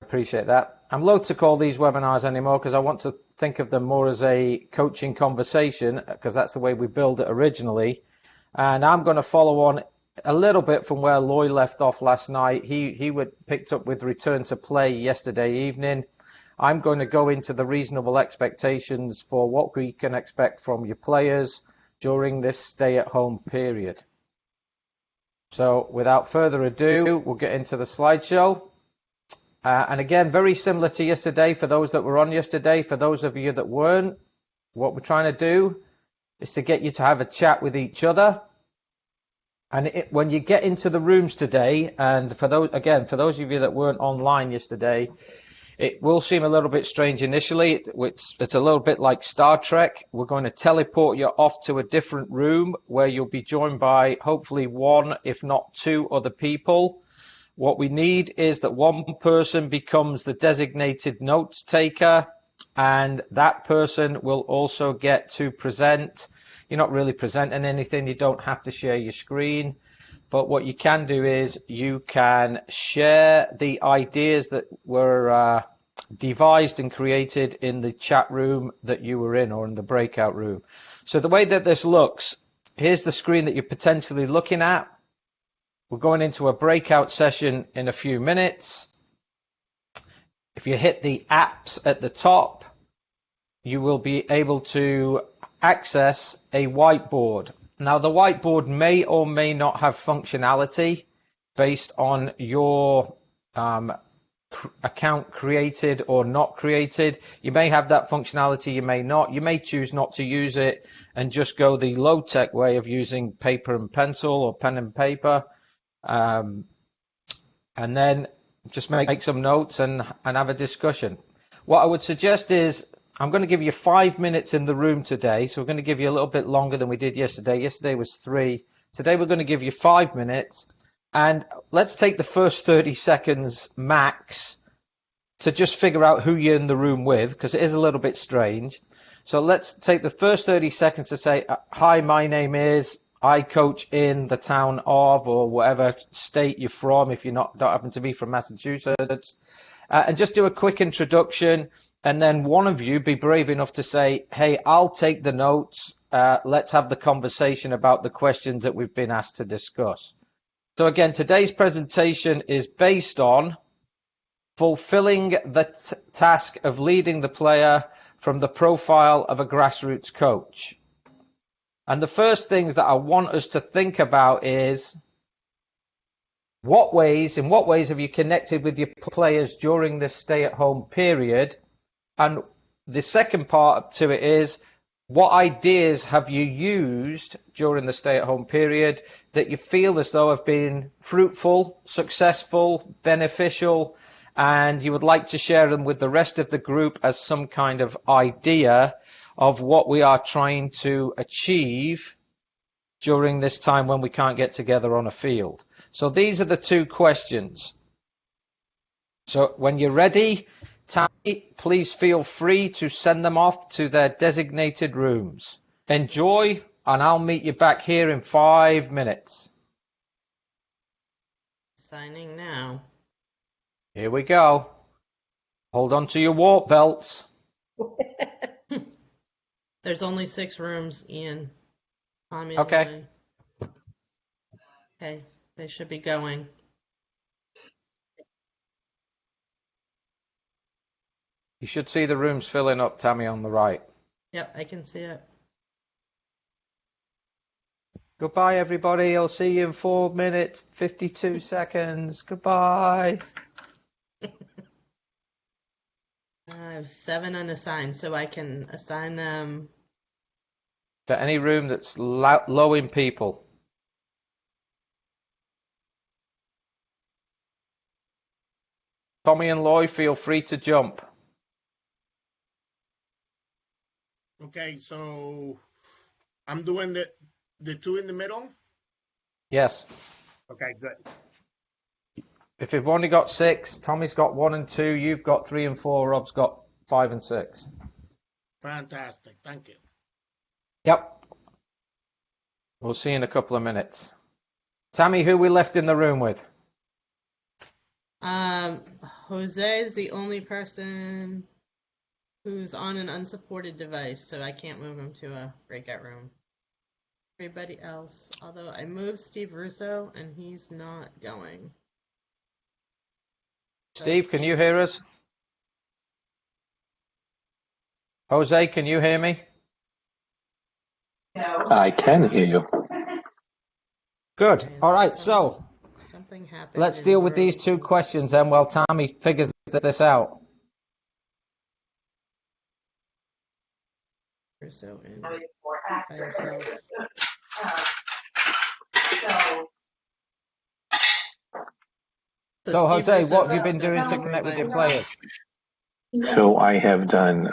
appreciate that. I'm loath to call these webinars anymore because I want to think of them more as a coaching conversation because that's the way we built it originally. And I'm going to follow on a little bit from where Loy left off last night. He picked up with return to play yesterday evening. I'm going to go into the reasonable expectations for what we can expect from your players during this stay-at-home period. So without further ado, we'll get into the slideshow. And again, very similar to yesterday, for those that were on yesterday, for those of you that weren't, what we're trying to do is to get you to have a chat with each other. And when you get into the rooms today, and for those of you that weren't online yesterday, it will seem a little bit strange initially. It's a little bit like Star Trek. We're going to teleport you off to a different room where you'll be joined by hopefully one, if not two other people. What we need is that one person becomes the designated notes taker, and that person will also get to present. You're not really presenting anything. You don't have to share your screen. But what you can do is you can share the ideas that were devised and created in the chat room that you were in or in the breakout room. So the way that this looks, here's the screen that you're potentially looking at. We're going into a breakout session in a few minutes. If you hit the apps at the top, you will be able to access a whiteboard. Now, the whiteboard may or may not have functionality based on your account created or not created. You may have that functionality, you may not. You may choose not to use it and just go the low-tech way of using paper and pencil or pen and paper. And then just make some notes and have a discussion. What I would suggest is I'm going to give you 5 minutes in the room today. So we're going to give you a little bit longer than we did yesterday. Yesterday was 3. Today we're going to give you 5 minutes. And let's take the first 30 seconds max to just figure out who you're in the room with, because it is a little bit strange. So let's take the first 30 seconds to say, hi, my name is, I coach in the town of, or whatever state you're from, if you don't happen to be from Massachusetts, and just do a quick introduction. And then one of you be brave enough to say, hey, I'll take the notes. Let's have the conversation about the questions that we've been asked to discuss. So again, today's presentation is based on fulfilling the task of leading the player from the profile of a grassroots coach. And the first things that I want us to think about is in what ways have you connected with your players during this stay-at-home period? And the second part to it is, what ideas have you used during the stay-at-home period that you feel as though have been fruitful, successful, beneficial, and you would like to share them with the rest of the group as some kind of idea of what we are trying to achieve during this time when we can't get together on a field? So these are the two questions. So when you're ready, Tammy, please feel free to send them off to their designated rooms. Enjoy, and I'll meet you back here in 5 minutes. Signing now. Here we go. Hold on to your warp belts. There's only 6 rooms, Ian. Tommy, okay. Okay, they should be going. You should see the rooms filling up, Tammy, on the right. Yep, I can see it. Goodbye, everybody. I'll see you in 4 minutes, 52 seconds. Goodbye. I have 7 unassigned, so I can assign them to any room that's low in people. Tommy and Loy, feel free to jump. Okay, so I'm doing the 2 in the middle? Yes. Okay, good. If you've only got 6, Tommy's got 1 and 2, you've got 3 and 4, Rob's got 5 and 6. Fantastic, thank you. Yep. We'll see you in a couple of minutes. Tammy, who we left in the room with? Jose is the only person who's on an unsupported device, so I can't move him to a breakout room. Everybody else, although I moved Steve Russo and he's not going. So Steve, can you hear us? Jose, can you hear me? I can hear you. Good. And All right, so something happened. let's in deal with these room- two questions then while Tommy figures this out. Russo and by himself. So, Steve Jose, Russo what have you ended been up doing in to a room connect by with your himself. players? So I have done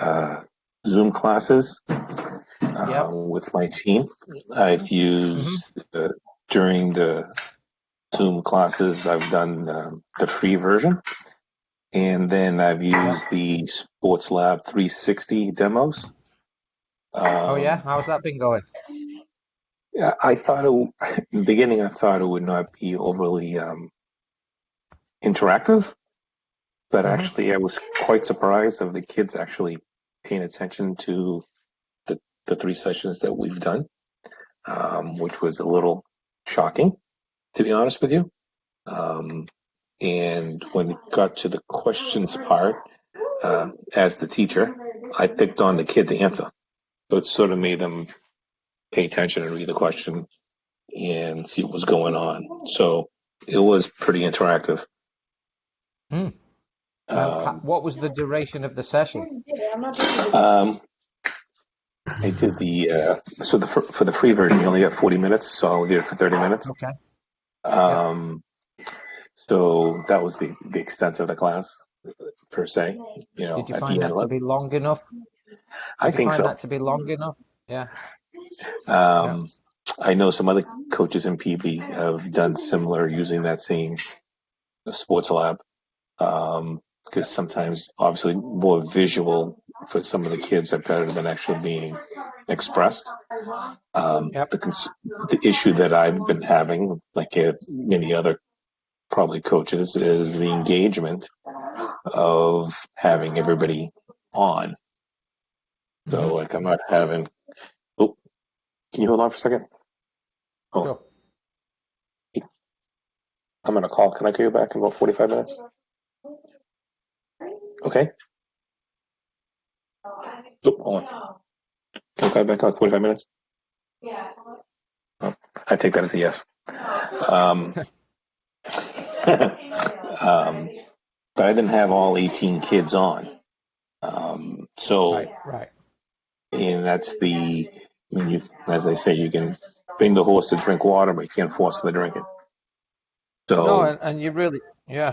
Zoom classes Yep. with my team. I've used during the Zoom classes, I've done the free version. And then I've used the Sports Lab 360 demos. Oh, yeah? How's that been going? Yeah, I thought in the beginning, I thought it would not be overly interactive, but actually, I was quite surprised of the kids actually paying attention to the three sessions that we've done, which was a little shocking, to be honest with you. And when it got to the questions part, as the teacher, I picked on the kid to answer. So it sort of made them pay attention and read the question and see what was going on. So it was pretty interactive. What was the duration of the session? I did for the free version, you only got 40 minutes, so I did it for 30 minutes. Okay. So that was the extent of the class, per se. You know, Did you at find the end that to be long enough? I think so. That to be long enough? Yeah. I know some other coaches in PB have done similar using that same sports lab. Because sometimes, obviously, more visual for some of the kids are better than actually being expressed. The issue that I've been having, like many other probably coaches, is the engagement of having everybody on. So, like, I'm not having. Oh, can you hold on for a second? Oh, Sure. I'm on a call. Can I call you back in about 45 minutes? Okay. Oh, hold on. Can I call you back in like 45 minutes? Oh, I take that as a yes. But I didn't have all 18 kids on. Right. And that's as they say, you can bring the horse to drink water, but you can't force them to drink it. So, No, and you really, you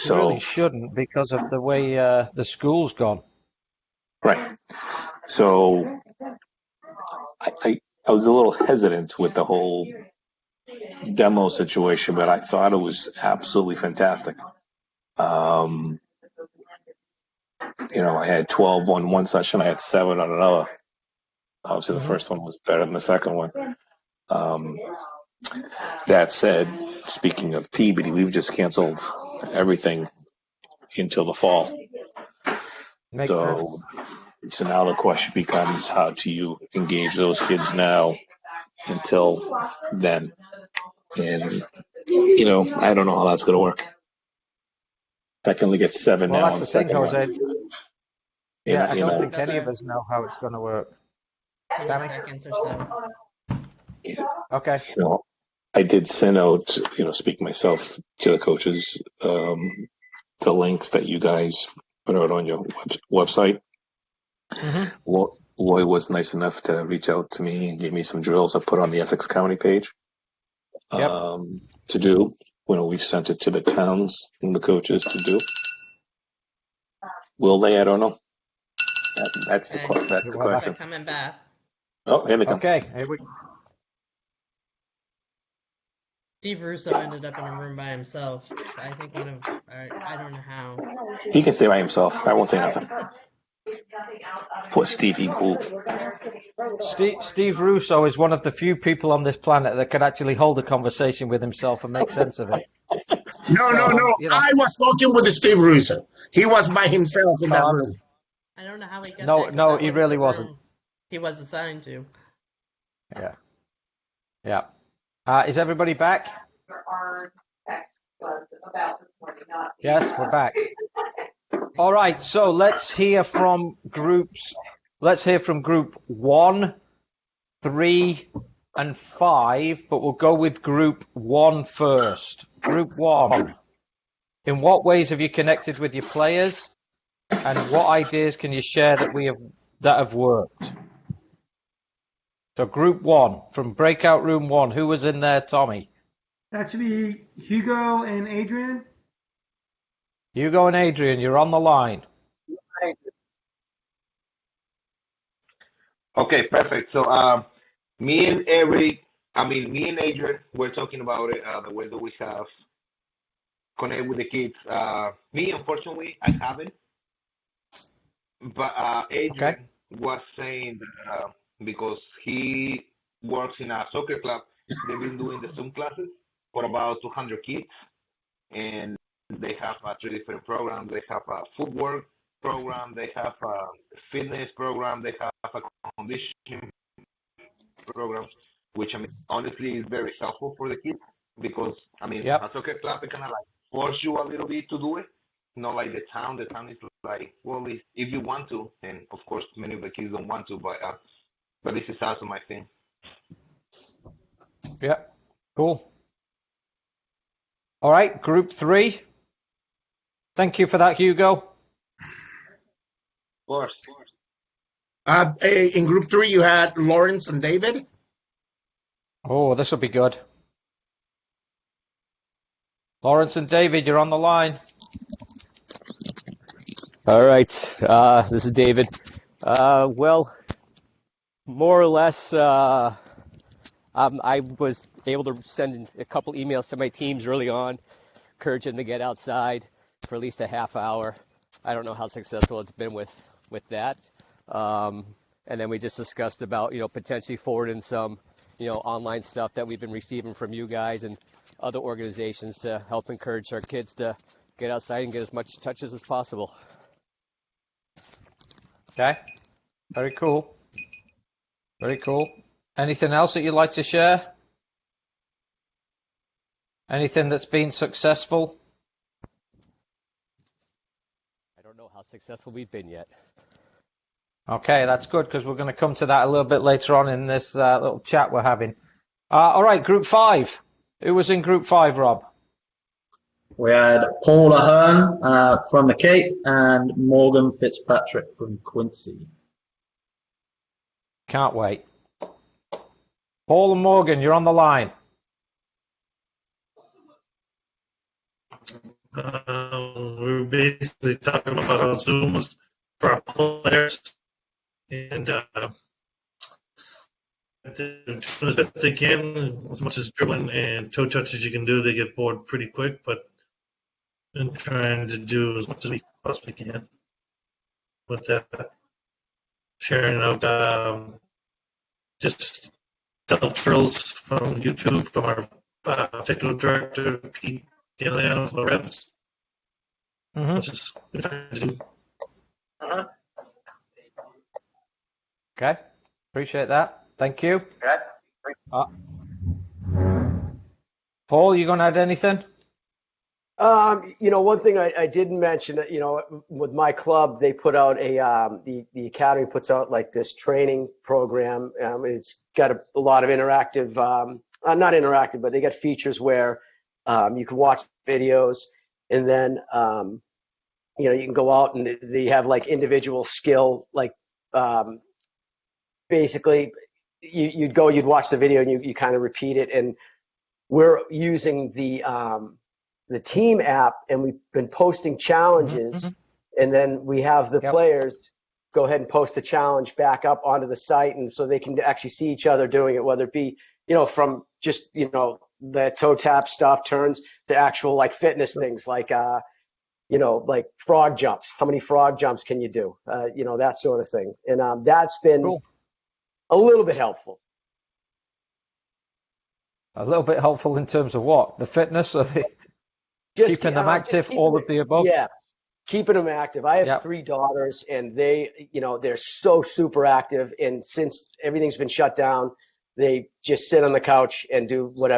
really shouldn't because of the way the school's gone. Right. So I was a little hesitant with the whole demo situation, but I thought it was absolutely fantastic. I had 12 on one session, I had 7 on another. Obviously, the first one was better than the second one. That said, speaking of Peabody, we've just canceled everything until the fall. Makes sense. So now the question becomes, how do you engage those kids now until then? And, I don't know how that's going to work. I can only get 7 now. Well, that's on the thing, Jose. Yeah, I don't know, think any of us know how it's going to work. 20 seconds or so. Okay. I did send out, speaking myself to the coaches, the links that you guys put out on your website. Lloyd was nice enough to reach out to me and give me some drills I put on the Essex County page to do. We've sent it to the towns and the coaches to do. Will they? I don't know. That's the question. Coming back. Oh, here they come. Okay. Here we. Steve Russo ended up in a room by himself. So I think I don't know how. He can stay by himself. I won't say nothing. Poor Stevie Boo. Steve Russo is one of the few people on this planet that can actually hold a conversation with himself and make sense of it. No, no, So, no. you know, I was talking with Steve Russo. He was by himself in that um, room. I don't know how he got no, that, 'cause no, that he wasn't really the wasn't. room he was assigned to. Yeah, yeah. Is everybody back? Yes, we're back. All right, so let's hear from groups. Let's hear from group 1, 3, and 5, but we'll go with group 1 first. Group 1. In what ways have you connected with your players, and what ideas can you share that have worked? So group 1 from breakout room 1. Who was in there, Tommy? That should be Hugo and Adrian. Hugo and Adrian, you're on the line. Okay, perfect. So, me and Adrian, we're talking about it, the way that we have connected with the kids. Me, unfortunately, I haven't, but Okay. Adrian was saying that because he works in a soccer club, they've been doing the Zoom classes for about 200 kids, and they have 3 different programs. They have a footwork program, they have a fitness program, they have a conditioning program, which honestly is very helpful for the kids because Yep. a soccer club they kind of like force you a little bit to do it. Not like the town. The town is like, well, if you want to, and of course many of the kids don't want to, but this is awesome, I think. Yep. Cool. All right, group 3. Thank you for that, Hugo. Of course. In group 3, you had Lawrence and David. Oh, this will be good. Lawrence and David, you're on the line. All right, this is David. Well, more or less, I was able to send a couple emails to my teams early on, encourage them to get outside for at least a half hour. I don't know how successful it's been with that. And then we just discussed about, potentially forwarding some, online stuff that we've been receiving from you guys and other organizations to help encourage our kids to get outside and get as much touches as possible. Okay. Very cool. Very cool. Anything else that you'd like to share? Anything that's been successful? I don't know how successful we've been yet. Okay, that's good because we're going to come to that a little bit later on in this little chat we're having. All right, group 5. Who was in group 5, Rob? We had Paul Ahern from the Cape and Morgan Fitzpatrick from Quincy. Can't wait. Paul and Morgan, you're on the line. We're basically talking about how Zoom is for our players and doing as best they can, as much as dribbling and toe touches you can do. They get bored pretty quick, but been trying to do as much as we possibly can with that. Sharing of just self drills from YouTube from our technical director, Pete Gillian from the Revs. Just trying to do. Okay, appreciate that. Thank you. Paul, you going to add anything? One thing I didn't mention, with my club, they put out the academy puts out like this training program. It's got a lot of interactive, not interactive, but they got features where you can watch videos and then, you can go out and they have like individual skill, like basically you'd watch the video and you kind of repeat it. And we're using the team app and we've been posting challenges and then we have the players go ahead and post the challenge back up onto the site. And so they can actually see each other doing it, whether it be, from just, the toe tap stuff turns to actual like fitness things like, like frog jumps. How many frog jumps can you do? That sort of thing. And that's been a little bit helpful. A little bit helpful in terms of what? The fitness or the... Just Keeping them active, keeping all it- of the above? Yeah, keeping them active. I have Yep. 3 daughters, and they're so super active. And since everything's been shut down, they just sit on the couch and do what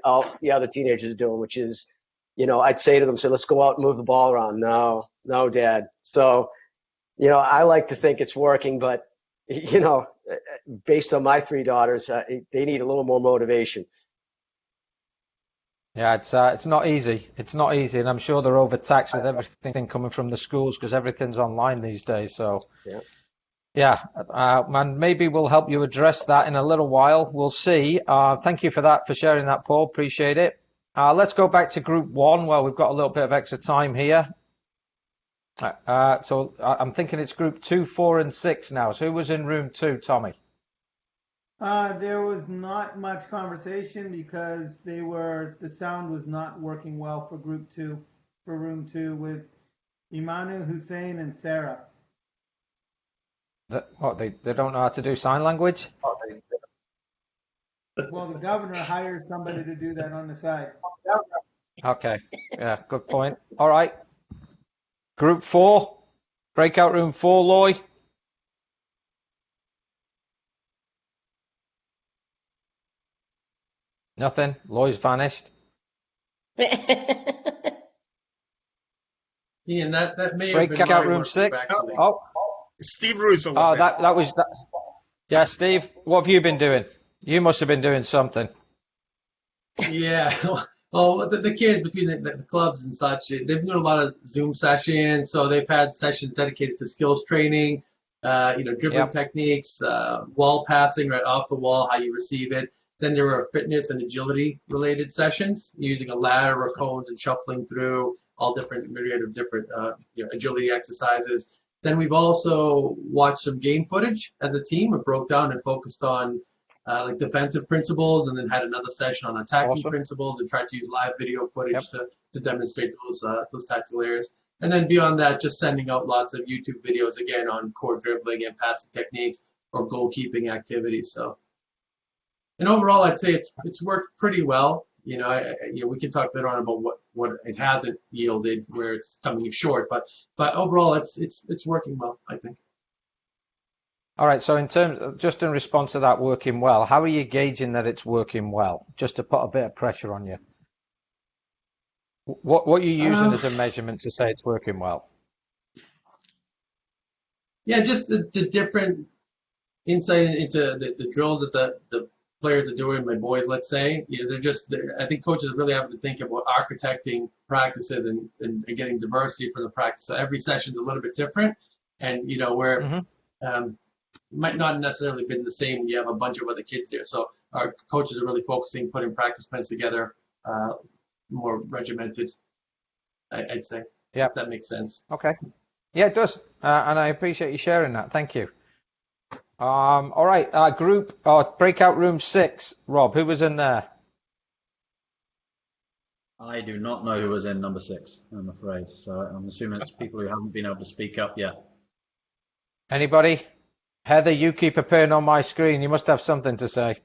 all the other teenagers are doing, which is, I'd say to them, "So let's go out and move the ball around." No, Dad. So, I like to think it's working, but based on my 3 daughters, they need a little more motivation. Yeah, it's not easy. It's not easy, and I'm sure they're overtaxed with everything coming from the schools because everything's online these days. So, yeah, and maybe we'll help you address that in a little while. We'll see. Thank you for that, for sharing that, Paul. Appreciate it. Let's go back to Group 1. Well, we've got a little bit of extra time here. So I'm thinking it's Group 2, 4, and 6 now. So who was in Room 2, Tommy? There was not much conversation because the sound was not working well for Room 2 with Imanu, Hussein, and Sarah. They don't know how to do sign language? Well, the governor hires somebody to do that on the side. Okay. Yeah, good point. All right. Group 4, breakout room 4, Loy. Nothing. Loy's vanished. Ian, that may have been Breakout my room work 6. actually. Oh, Steve Russo. oh, that was that. Yeah, Steve, what have you been doing? You must have been doing something. Yeah. Well, the kids between the clubs and such, they've been doing a lot of Zoom sessions. So they've had sessions dedicated to skills training, dribbling techniques, wall passing right off the wall, how you receive it. Then there were fitness and agility related sessions using a ladder or cones and shuffling through all different myriad of different agility exercises. Then we've also watched some game footage as a team. We broke down and focused on like defensive principles, and then had another session on attacking principles and tried to use live video footage to demonstrate those tactical areas. And then beyond that, just sending out lots of YouTube videos again on core dribbling and passing techniques or goalkeeping activities. So, and overall, I'd say it's worked pretty well. We can talk later on about what it hasn't yielded, where it's coming short, but overall, it's working well, I think. All right. So just in response to that working well, how are you gauging that it's working well? Just to put a bit of pressure on you. What are you using as a measurement to say it's working well? Yeah, just the different insight into the drills that the players are doing, my boys, let's say. I think coaches really have to think about architecting practices and getting diversity for the practice. So every session's a little bit different, and where might not necessarily been the same when you have a bunch of other kids there. So our coaches are really focusing, putting practice plans together, more regimented, I'd say. Yeah, if that makes sense. Okay. Yeah, it does, and I appreciate you sharing that. Thank you. All right, breakout room 6. Rob, who was in there? I do not know who was in number 6, I'm afraid. So I'm assuming it's people who haven't been able to speak up yet. Anybody? Heather, you keep appearing on my screen. You must have something to say.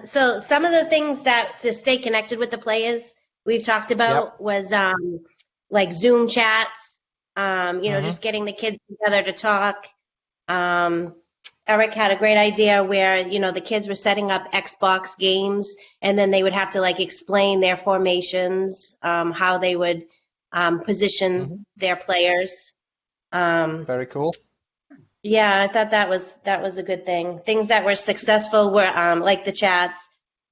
So some of the things that to stay connected with the players we've talked about was like Zoom chats, just getting the kids together to talk. Eric had a great idea where, the kids were setting up Xbox games, and then they would have to like explain their formations, how they would position their players. Very cool. Yeah, I thought that was a good thing. Things that were successful were like the chats.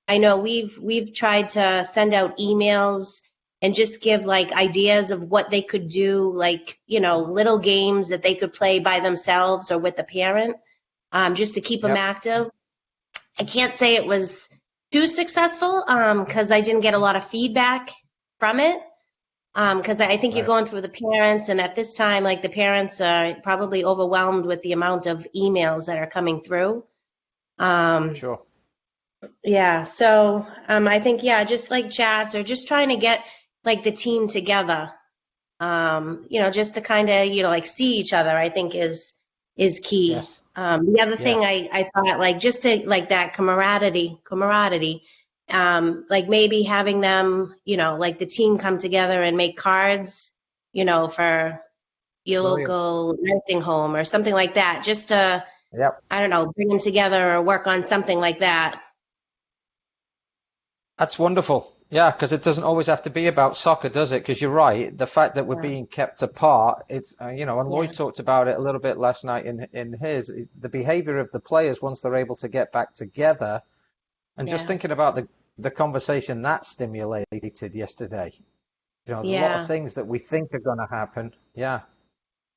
I know we've tried to send out emails and just give like ideas of what they could do, like, little games that they could play by themselves or with a parent, just to keep them active. I can't say it was too successful because I didn't get a lot of feedback from it. Because I think you're going through the parents, and at this time, like the parents are probably overwhelmed with the amount of emails that are coming through. Sure. Yeah, so I think, just like chats or just trying to get like the team together, just to kind of, like see each other, I think is key. Yes. The other thing I thought, like just to like that camaraderie, like maybe having them, like the team come together and make cards, for your Brilliant. local nursing home or something like that, just to, Yep. I don't know, bring them together or work on something like that. That's wonderful. Yeah, because it doesn't always have to be about soccer, does it? Because you're right. The fact that we're being kept apart, it's, and Lloyd talked about it a little bit last night in the behavior of the players once they're able to get back together. And just thinking about the conversation that stimulated yesterday. A lot of things that we think are going to happen. Yeah.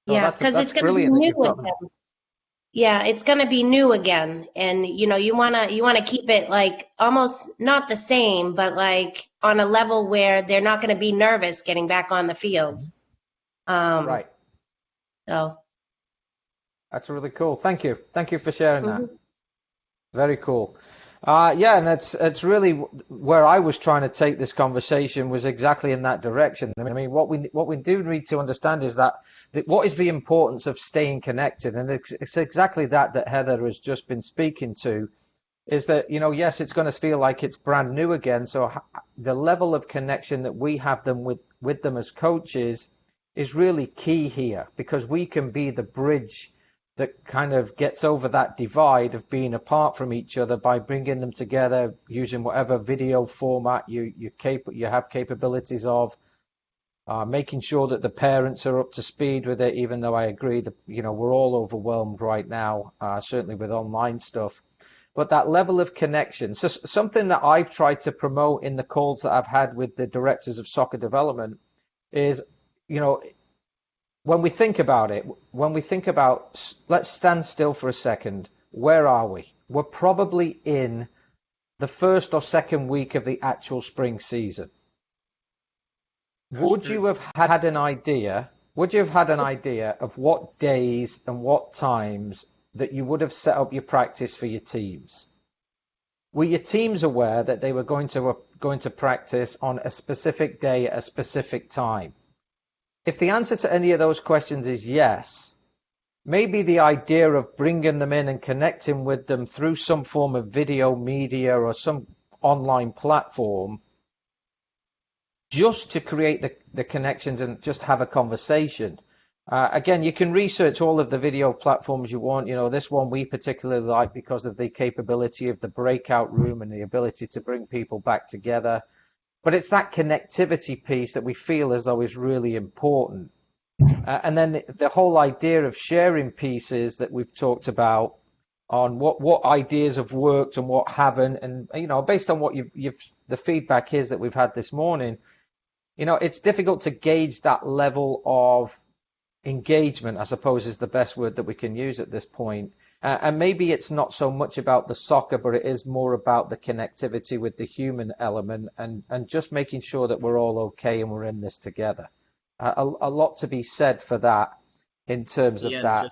So Yeah, because it's going to be new again. Yeah, it's going to be new again, and you wanna keep it like almost not the same, but like on a level where they're not going to be nervous getting back on the field. Right. So that's really cool. Thank you for sharing that. Very cool. Yeah, and it's really where I was trying to take this conversation was exactly in that direction. I mean, what we do need to understand is that what is the importance of staying connected, and it's exactly that Heather has just been speaking to. Is that yes, it's going to feel like it's brand new again. So the level of connection that we have with them as coaches is really key here, because we can be the bridge that kind of gets over that divide of being apart from each other by bringing them together using whatever video format you have capabilities of, making sure that the parents are up to speed with it, even though I agree that, we're all overwhelmed right now, certainly with online stuff. But that level of connection, so something that I've tried to promote in the calls that I've had with the directors of soccer development is, when we think about it, let's stand still for a second. Where are we? We're probably in the first or second week of the actual spring season. Would you have had an idea of what days and what times that you would have set up your practice for your teams? Were your teams aware that they were going to practice on a specific day at a specific time? If the answer to any of those questions is yes, maybe the idea of bringing them in and connecting with them through some form of video media or some online platform, just to create the connections and just have a conversation. Again, you can research all of the video platforms you want. This one we particularly like because of the capability of the breakout room and the ability to bring people back together. But it's that connectivity piece that we feel as though is really important. And then the whole idea of sharing pieces that we've talked about on what ideas have worked and what haven't. And, based on what the feedback is that we've had this morning, it's difficult to gauge that level of engagement, I suppose is the best word that we can use at this point. And maybe it's not so much about the soccer, but it is more about the connectivity with the human element and just making sure that we're all okay and we're in this together. A lot to be said for that in terms of that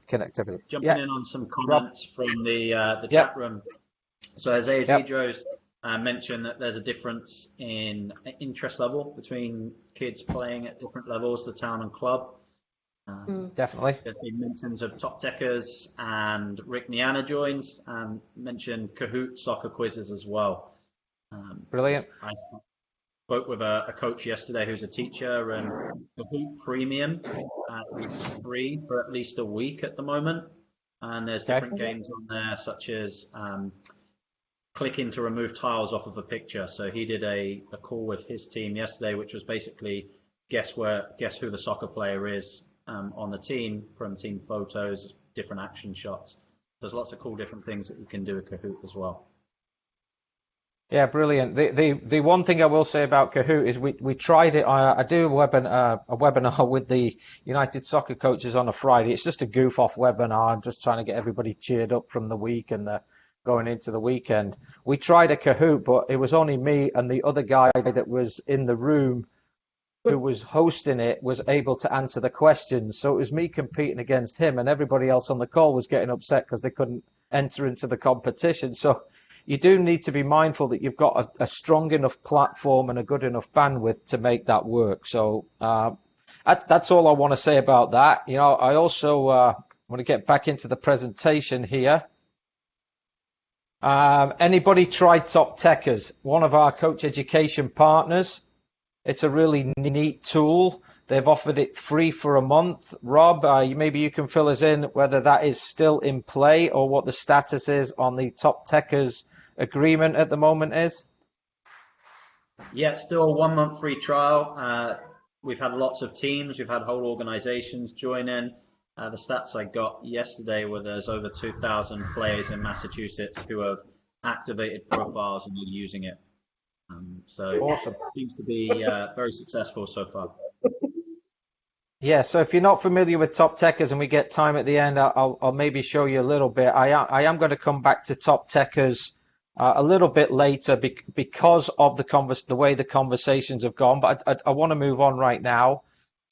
connectivity. Jumping in on some comments from the chat room. So as Idros mentioned that there's a difference in interest level between kids playing at different levels, the town and club. Definitely. There's been mentions of Top Techers, and Rick Niana joins and mentioned Kahoot soccer quizzes as well. Brilliant. I spoke with a coach yesterday who's a teacher, and Kahoot Premium is free for at least a week at the moment. And there's different games on there, such as clicking to remove tiles off of a picture. So he did a call with his team yesterday, which was basically guess who the soccer player is on the team from team photos, different action shots. There's lots of cool different things that you can do with Kahoot as well. Yeah, brilliant. The one thing I will say about Kahoot is we tried it. I do a webinar with the United Soccer Coaches on a Friday. It's just a goof off webinar. I'm just trying to get everybody cheered up from the week and going into the weekend. We tried a Kahoot, but it was only me and the other guy that was in the room who was hosting it was able to answer the questions. So it was me competing against him, and everybody else on the call was getting upset because they couldn't enter into the competition. So you do need to be mindful that you've got a strong enough platform and a good enough bandwidth to make that work. So that's all I want to say about that. I also want to get back into the presentation here. Anybody tried Top Techers? One of our coach education partners. It's a really neat tool. They've offered it free for a month. Rob, maybe you can fill us in whether that is still in play or what the status is on the Top Techers agreement at the moment is. Yeah, still a 1 month free trial. We've had lots of teams. We've had whole organizations join in. The stats I got yesterday were there's over 2,000 players in Massachusetts who have activated profiles and are using it. So awesome. It seems to be very successful so far. Yeah, so if you're not familiar with Top Techers and we get time at the end, I'll maybe show you a little bit. I am going to come back to Top Techers a little bit later because of the way the conversations have gone. But I want to move on right now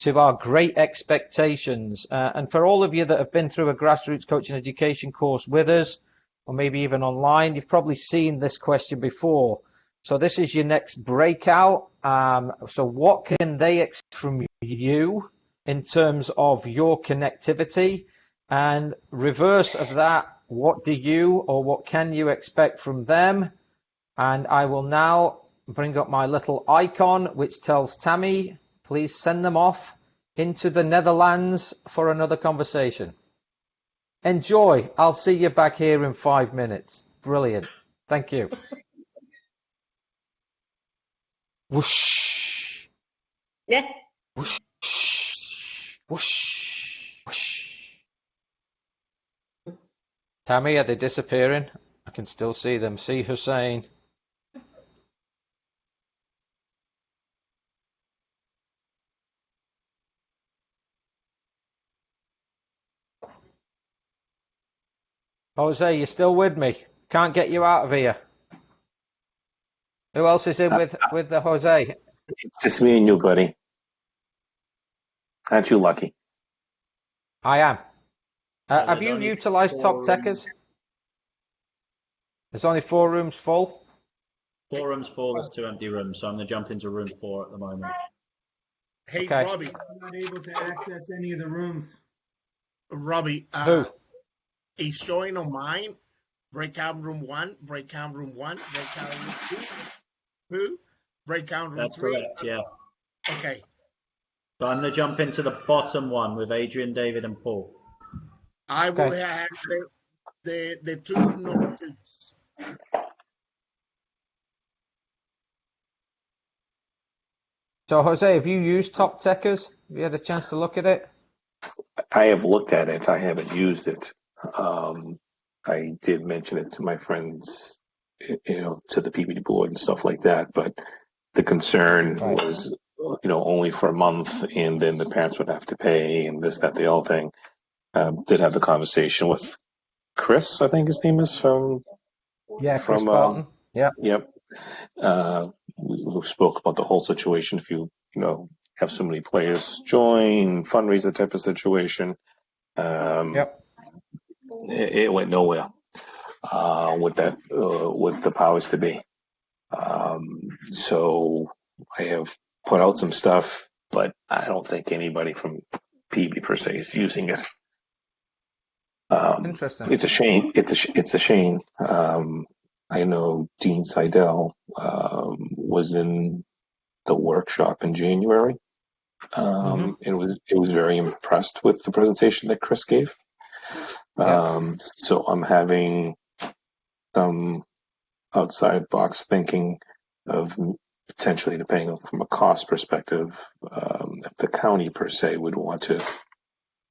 to our great expectations. And for all of you that have been through a grassroots coaching education course with us, or maybe even online, you've probably seen this question before. So this is your next breakout. So what can they expect from you in terms of your connectivity? And reverse of that, what do you or what can you expect from them? And I will now bring up my little icon, which tells Tammy, please send them off into the Netherlands for another conversation. Enjoy. I'll see you back here in 5 minutes. Brilliant. Thank you. Whoosh. Yeah. Whoosh. Whoosh. Whoosh. Tammy, are they disappearing? I can still see them. See Hussein. Jose, you still with me? Can't get you out of here. Who else is in with the Jose? It's just me and you, buddy. Aren't you lucky? I am. Have you utilized Top Techers? There's only 4 rooms full. 4 rooms full, there's 2 empty rooms, so I'm going to jump into room 4 at the moment. Hey, Okay. Robbie. I'm not able to access any of the rooms. Robbie, Who? he's showing on mine. Breakout room 1, breakout room 1, breakout room 2, breakout room That's 3. correct, yeah. Okay. So I'm going to jump into the bottom one with Adrian, David, and Paul. I will Okay. have the 2 number 2s. So Jose, have you used Top Techers? Have you had a chance to look at it? I have looked at it. I haven't used it. I did mention it to my friends, to the PBD board and stuff like that. But the concern was, only for a month, and then the parents would have to pay, and this, that, the other thing. Did have the conversation with Chris, I think his name is from. Yeah, Chris Barton. Yeah. Yep. We spoke about the whole situation. If you have so many players join, fundraiser type of situation. Yep. It went nowhere with the powers to be. So I have put out some stuff, but I don't think anybody from PB per se is using it. Interesting. It's a shame. It's a shame. I know Dean Seidel was in the workshop in January, and was very impressed with the presentation that Chris gave. So I'm having some outside box thinking of potentially, depending from a cost perspective, if the county per se would want to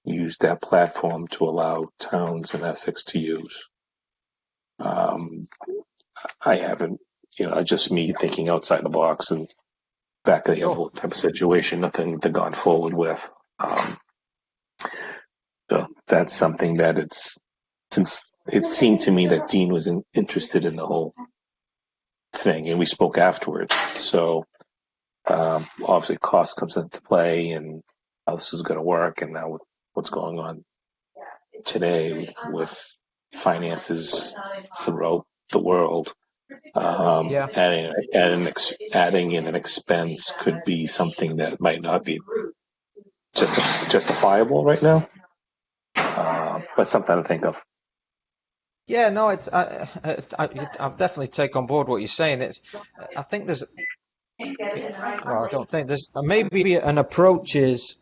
use that platform to allow towns in Essex to use. I haven't, just me thinking outside the box and back of the envelope type of situation, nothing to gone forward with. So that's something that since it seemed to me that Dean was interested in the whole thing, and we spoke afterwards. So obviously cost comes into play and how this is going to work, and now with what's going on today with finances throughout the world, adding in an expense could be something that might not be justifiable right now, but something to think of. Yeah, no, I'll definitely take on board what you're saying. I think there's, well, I don't think there's, maybe an approach is,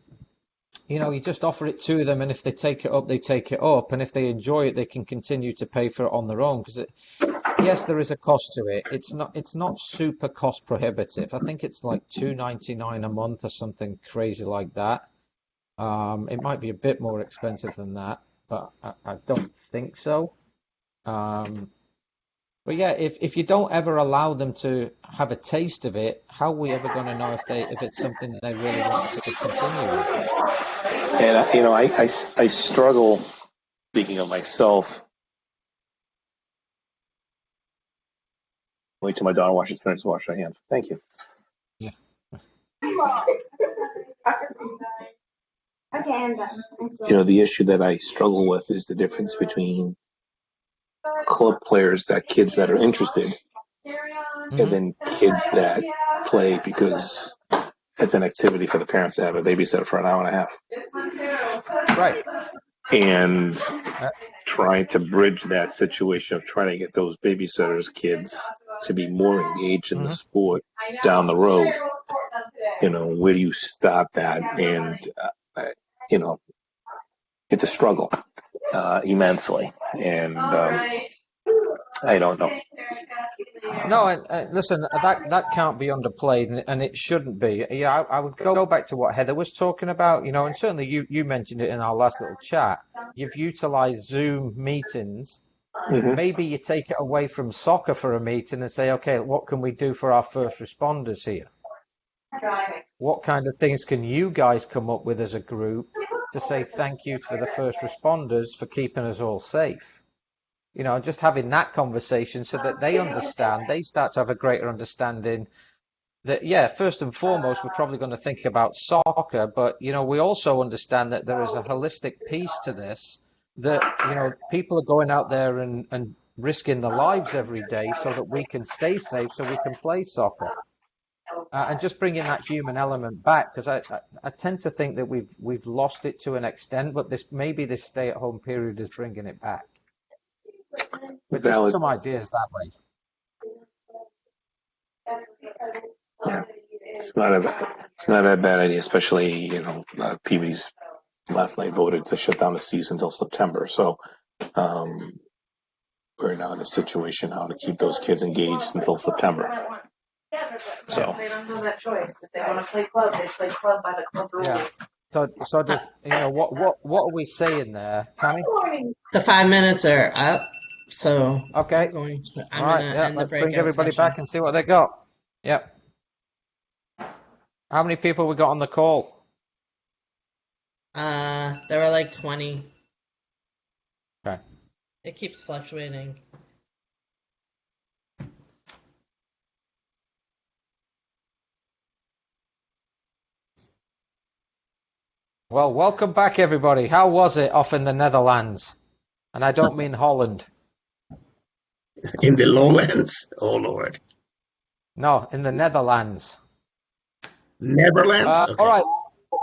you just offer it to them, and if they take it up, they take it up, and if they enjoy it, they can continue to pay for it on their own. Because yes, there is a cost to it. It's not super cost prohibitive. I think it's like $2.99 a month or something crazy like that. It might be a bit more expensive than that, but I don't think so. But yeah, if you don't ever allow them to have a taste of it, how are we ever going to know if it's something that they really want to continue with? And I struggle. Speaking of myself, wait till my daughter washes turns to wash her hands. Thank you. Yeah. The issue that I struggle with is the difference between club players, that kids that are interested, and then kids that play because it's an activity for the parents to have a babysitter for an hour and a half. Right. And trying to bridge that situation of trying to get those babysitters' kids to be more engaged in the sport down the road. Where do you stop that? And, it's a struggle immensely. And I don't know. No, listen, that can't be underplayed, and it shouldn't be. Yeah, I would go back to what Heather was talking about, and certainly you mentioned it in our last little chat. You've utilized Zoom meetings. Maybe you take it away from soccer for a meeting and say, okay, what can we do for our first responders here? What kind of things can you guys come up with as a group to say thank you for the first responders for keeping us all safe? Just having that conversation so that they understand, they start to have a greater understanding that, yeah, first and foremost, we're probably going to think about soccer, but, we also understand that there is a holistic piece to this, that, people are going out there and risking their lives every day so that we can stay safe, so we can play soccer. And just bringing that human element back, because I tend to think that we've lost it to an extent, but this stay-at-home period is bringing it back. But just some ideas that way. Yeah, it's not a bad idea, especially Peavy's last night voted to shut down the season until September. So we're now in a situation how to keep those kids engaged until September. So they don't have that choice. If they want to play club, they play club by the club rules. Yeah. So just what are we saying there, Tammy? The 5 minutes are up. So okay, I'm gonna let's bring everybody back and see what they got. Yep. How many people we got on the call? There were like 20. Okay. It keeps fluctuating. Well, welcome back, everybody. How was it off in the Netherlands? And I don't mean Holland. In the lowlands? Oh, Lord. No, in the Netherlands. Netherlands? Okay. All right.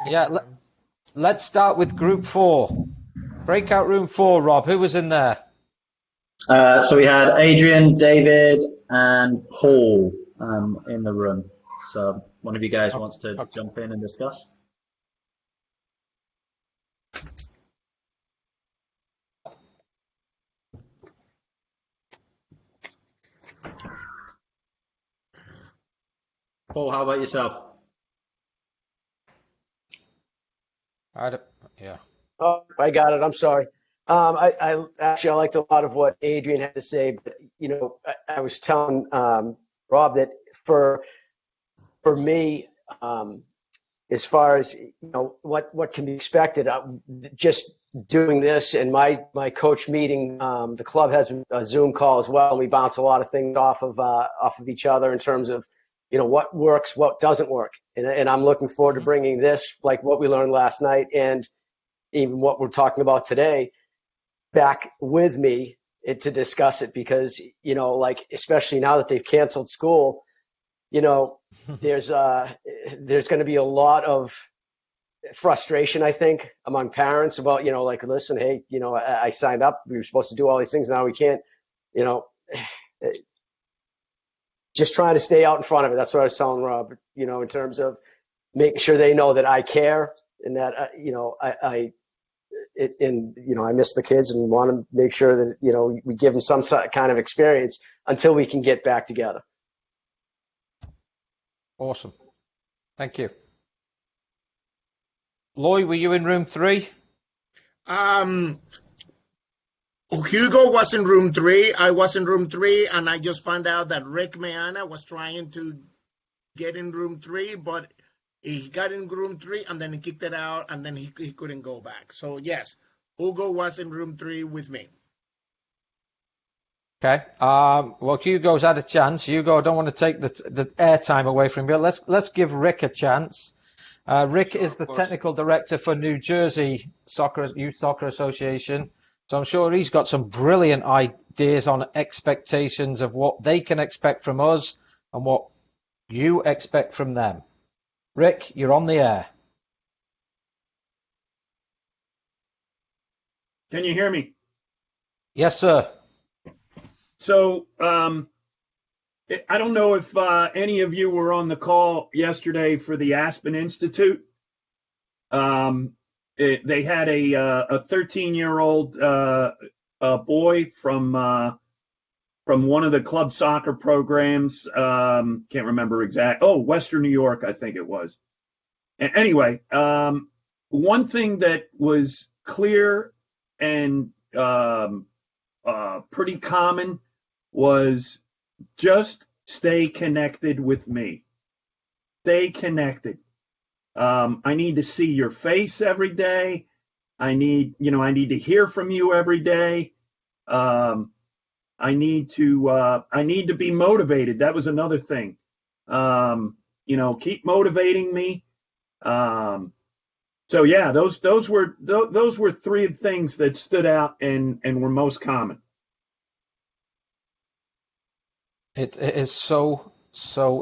Yeah, let's start with Group 4. Breakout Room 4, Rob. Who was in there? So we had Adrian, David, and Paul in the room. So one of you guys wants to jump in and discuss? Paul, how about yourself? Yeah. Oh, I got it. I'm sorry. I actually liked a lot of what Adrian had to say, but I was telling Rob that for me, as far as what can be expected, just doing this and my coach meeting, the club has a Zoom call as well. And we bounce a lot of things off of each other in terms of what works, what doesn't work, and I'm looking forward to bringing this, like what we learned last night, and even what we're talking about today, back with me to discuss it, because especially now that they've canceled school, there's going to be a lot of frustration, I think, among parents about, like, listen, hey, I signed up. We were supposed to do all these things. Now we can't, you know, just trying to stay out in front of it. That's what I was telling Rob, in terms of making sure they know that I care and that, I miss the kids and want to make sure that, we give them some kind of experience until we can get back together. Awesome. Thank you. Lloyd, were you in room 3? Hugo was in room 3. I was in room 3, and I just found out that Rick Meana was trying to get in room 3, but he got in room 3 and then he kicked it out, and then he couldn't go back. So yes, Hugo was in room 3 with me. Okay. Well, Hugo's had a chance. Hugo, I don't want to take the airtime away from you. Let's give Rick a chance. Rick is the technical director for New Jersey Youth Soccer Association. So I'm sure he's got some brilliant ideas on expectations of what they can expect from us and what you expect from them. Rick, you're on the air. Can you hear me? Yes, sir. So I don't know if any of you were on the call yesterday for the Aspen Institute. They had a 13-year-old boy from one of the club soccer programs. Can't remember exact. Oh, Western New York, I think it was. Anyway, one thing that was clear and pretty common was just stay connected with me. Stay connected. I need to see your face every day. I need to hear from you every day. I need to be motivated. That was another thing. Keep motivating me. So yeah, those were 3 things that stood out and were most common. It is so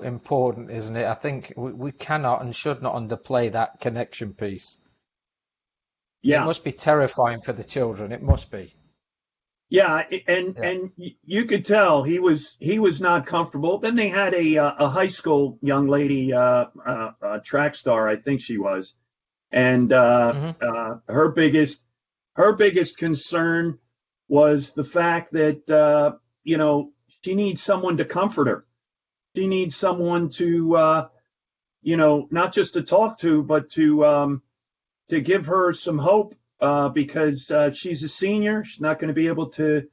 important, isn't it? I think we cannot and should not underplay that connection piece. Yeah. It must be terrifying for the children. It must be. Yeah, and you could tell he was not comfortable. Then they had a high school young lady, track star, I think she was, and her biggest concern was the fact that she needs someone to comfort her. She needs someone to not just to talk to, but to give her some hope. Because she's a senior. She's not going to be able to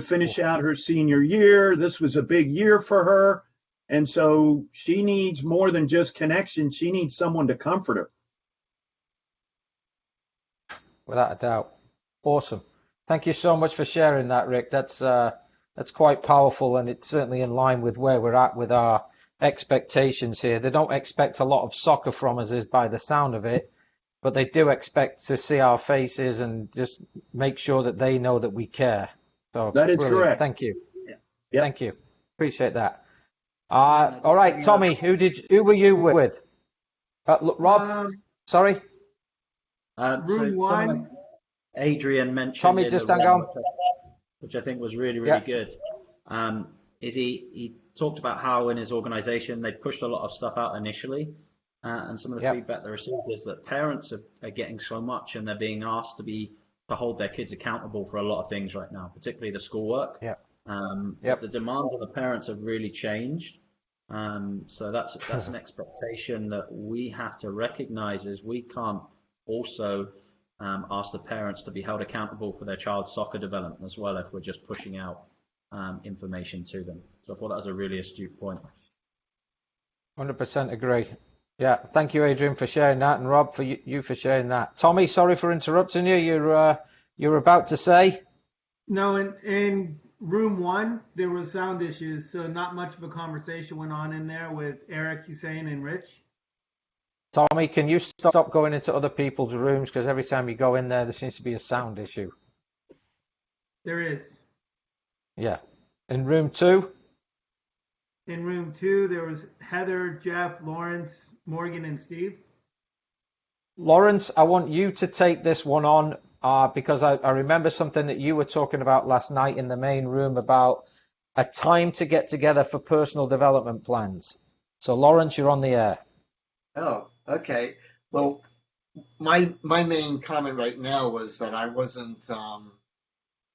finish out her senior year. This was a big year for her. And so she needs more than just connection. She needs someone to comfort her. Without a doubt. Awesome. Thank you so much for sharing that, Rick. That's quite powerful, and it's certainly in line with where we're at with our expectations here. They don't expect a lot of soccer from us, is by the sound of it. But they do expect to see our faces and just make sure that they know that we care. So that is brilliant. correct. Thank you. Yeah. Thank you. Appreciate that. All right, Tommy, who were you with? Look, Rob, sorry. Room 1. Adrian mentioned. Tommy, just hang on. Which I think was really, really good. Is he talked about how in his organisation they pushed a lot of stuff out initially. And some of the feedback they received is that parents are getting so much, and they're being asked to hold their kids accountable for a lot of things right now, particularly the schoolwork. The demands of the parents have really changed. So that's an expectation that we have to recognise, is we can't also ask the parents to be held accountable for their child's soccer development as well if we're just pushing out information to them. So I thought that was a really astute point. 100% agree. Yeah, thank you, Adrian, for sharing that, and Rob, for you for sharing that. Tommy, sorry for interrupting you. You're about to say? No, in room 1, there were sound issues, so not much of a conversation went on in there with Eric, Hussein, and Rich. Tommy, can you stop going into other people's rooms? Because every time you go in there seems to be a sound issue. There is. Yeah. In room 2? In room 2, there was Heather, Jeff, Lawrence, Morgan, and Steve. Lawrence, I want you to take this one on because I remember something that you were talking about last night in the main room about a time to get together for personal development plans. So, Lawrence, you're on the air. Oh, okay. Well, my main comment right now was that I wasn't.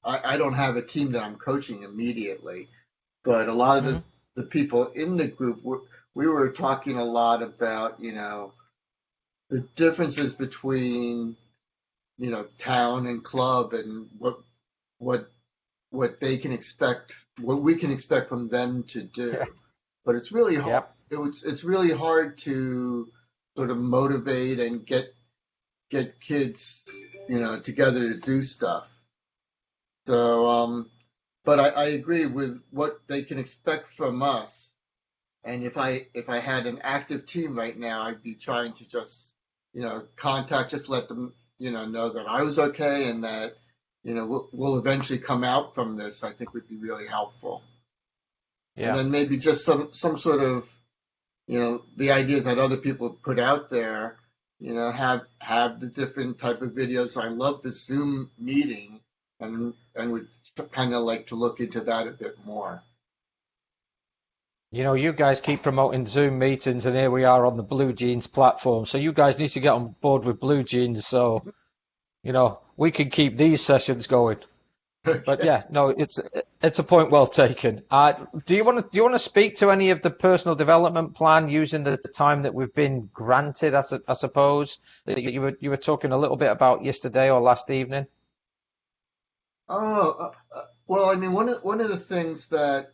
I don't have a team that I'm coaching immediately, but a lot of the people in the group we were talking a lot about, the differences between, town and club and what they can expect, what we can expect from them to do. But it's really hard. It's really hard to sort of motivate and get kids, together to do stuff. So, but I agree with what they can expect from us. And if I had an active team right now, I'd be trying to just, just let them, know that I was okay and that, we'll eventually come out from this. I think would be really helpful. Yeah. And then maybe just some sort of, the ideas that other people put out there, have the different type of videos. I love the Zoom meeting and would kind of like to look into that a bit more. You guys keep promoting Zoom meetings, and here we are on the Blue Jeans platform. So you guys need to get on board with Blue Jeans, so we can keep these sessions going. But yeah, no, it's a point well taken. Do you want to speak to any of the personal development plan using the time that we've been granted? I suppose that you were talking a little bit about yesterday or last evening. Oh, well, I mean, one of the things that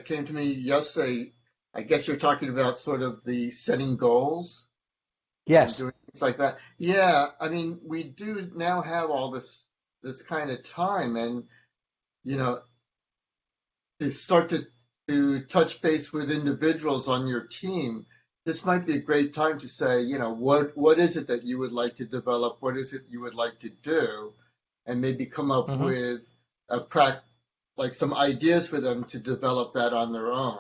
came to me yesterday, I guess you're talking about sort of the setting goals. Yes. Doing things like that. Yeah, I mean, we do now have all this kind of time, and to start to touch base with individuals on your team. This might be a great time to say, what is it that you would like to develop? What is it you would like to do? And maybe come up with some ideas for them to develop that on their own.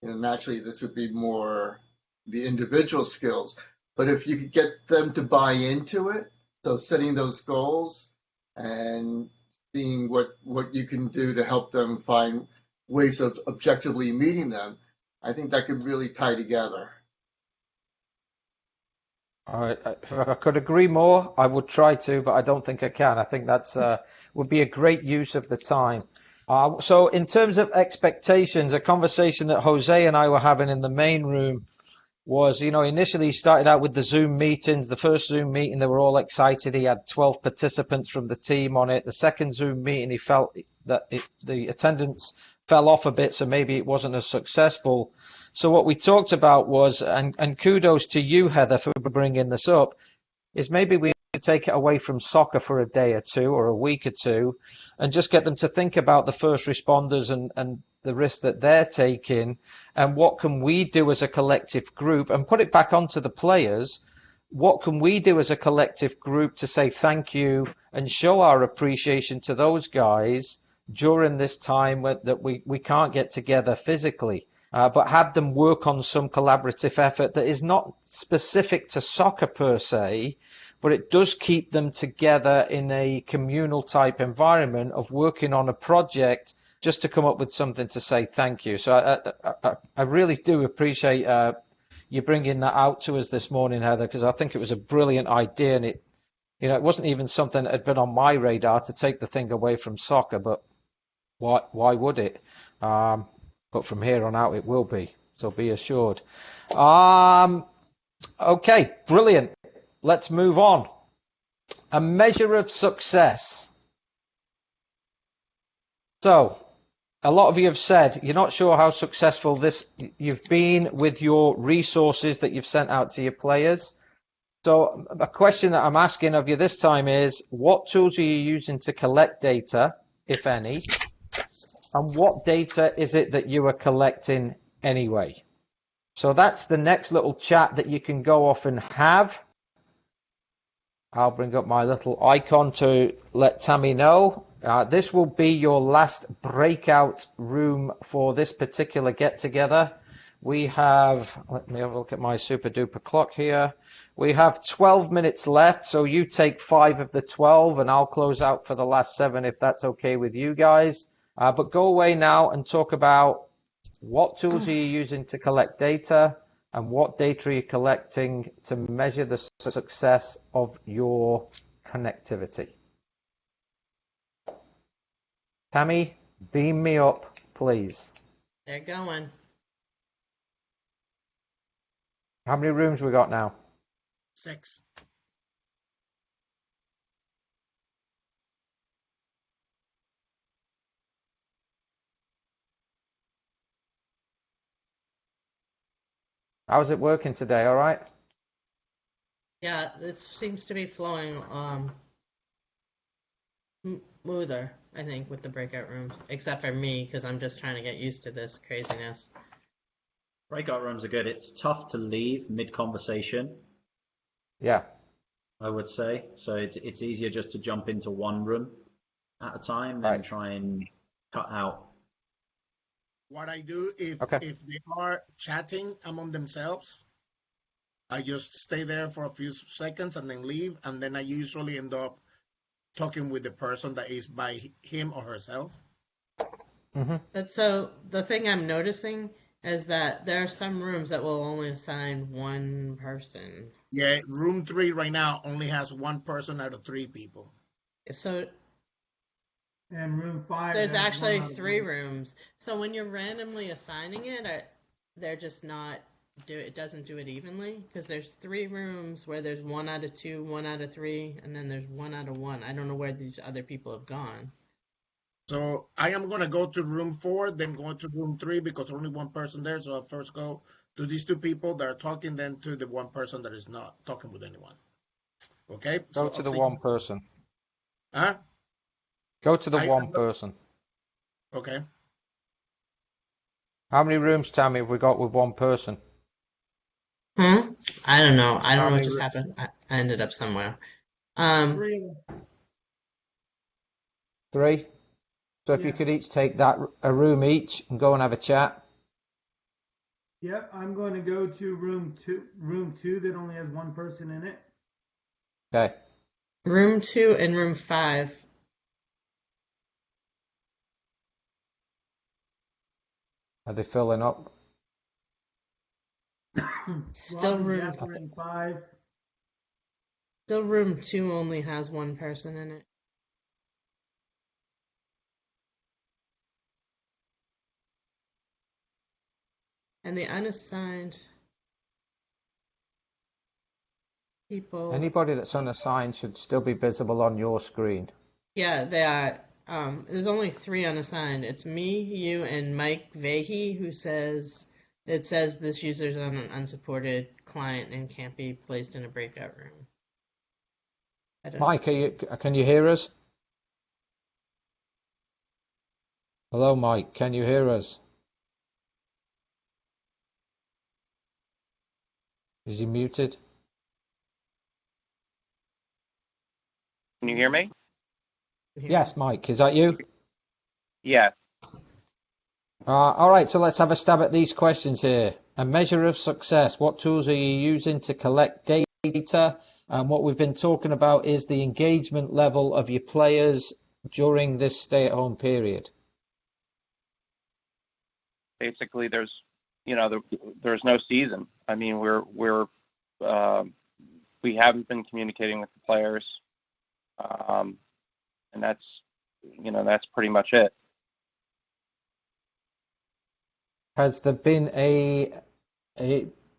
Naturally, this would be more the individual skills. But if you could get them to buy into it, so setting those goals and seeing what you can do to help them find ways of objectively meeting them, I think that could really tie together. All right. If I could agree more, I would try to, but I don't think I can. I think that's would be a great use of the time. So in terms of expectations, a conversation that Jose and I were having in the main room was, initially he started out with the Zoom meetings. The first Zoom meeting, they were all excited. He had 12 participants from the team on it. The second Zoom meeting, he felt that the attendance fell off a bit, so maybe it wasn't as successful. So what we talked about was, and kudos to you, Heather, for bringing this up, is maybe we need to take it away from soccer for a day or two or a week or two and just get them to think about the first responders and the risk that they're taking and what can we do as a collective group, and put it back onto the players. What can we do as a collective group to say thank you and show our appreciation to those guys during this time that we can't get together physically? But have them work on some collaborative effort that is not specific to soccer per se, but it does keep them together in a communal type environment of working on a project just to come up with something to say thank you. So I really do appreciate you bringing that out to us this morning, Heather, because I think it was a brilliant idea, and it wasn't even something that had been on my radar to take the thing away from soccer, but why would it? But from here on out, it will be. So be assured. Okay, brilliant. Let's move on. A measure of success. So, a lot of you have said you're not sure how successful you've been with your resources that you've sent out to your players. So, a question that I'm asking of you this time is, what tools are you using to collect data, if any? And what data is it that you are collecting anyway? So that's the next little chat that you can go off and have. I'll bring up my little icon to let Tammy know. This will be your last breakout room for this particular get-together. We have, let me have a look at my super duper clock here. We have 12 minutes left, so you take 5 of the 12, and I'll close out for the last 7 if that's okay with you guys. But go away now and talk about what tools are you using to collect data, and what data are you collecting to measure the success of your connectivity. Tammy, beam me up, please. They're going. How many rooms we got now? 6. How's it working today? All right? Yeah, it seems to be flowing smoother, I think, with the breakout rooms, except for me, because I'm just trying to get used to this craziness. Breakout rooms are good. It's tough to leave mid-conversation. Yeah. I would say. So it's easier just to jump into one room at a time than try and cut out. What I do if they are chatting among themselves, I just stay there for a few seconds and then leave, and then I usually end up talking with the person that is by him or herself. But so the thing I'm noticing is that there are some rooms that will only assign one person. Yeah, room 3 right now only has 1 person out of 3 people. So And room 5. there's has actually 1 out of 3 1. rooms. So when you're randomly assigning it, they're just not it doesn't do it evenly, because there's 3 rooms where there's 1 out of 2, 1 out of 3, and then there's 1 out of 1. I don't know where these other people have gone. So I am going to go to room 4, then go to room 3 because only 1 person there. So I'll first go to these 2 people that are talking, then to the 1 person that is not talking with anyone. Okay? Go to the 1 person. Huh? Go to the 1 person. Okay. How many rooms, Tammy, have we got with 1 person? I don't know. I don't How know what many just happened. I ended up somewhere. 3. So if you could each take a room each and go and have a chat. Yep, I'm going to go to room 2 that only has 1 person in it. Okay. Room 2 and room 5. Are they filling up? Still Robin room. Jasper in 5. Still room 2 only has 1 person in it. And the unassigned people. Anybody that's unassigned should still be visible on your screen. Yeah, they are. There's only 3 unassigned. It's me, you, and Mike Vahey, who says this user's on an unsupported client and can't be placed in a breakout room. Mike, can you hear us? Hello, Mike. Can you hear us? Is he muted? Can you hear me? Yes, Mike. Is that you? Yes. All right, so let's have a stab at these questions here. A measure of success. What tools are you using to collect data? And what we've been talking about is the engagement level of your players during this stay-at-home period. Basically, there's no season. I mean, we haven't been communicating with the players, and that's pretty much it. Has there been a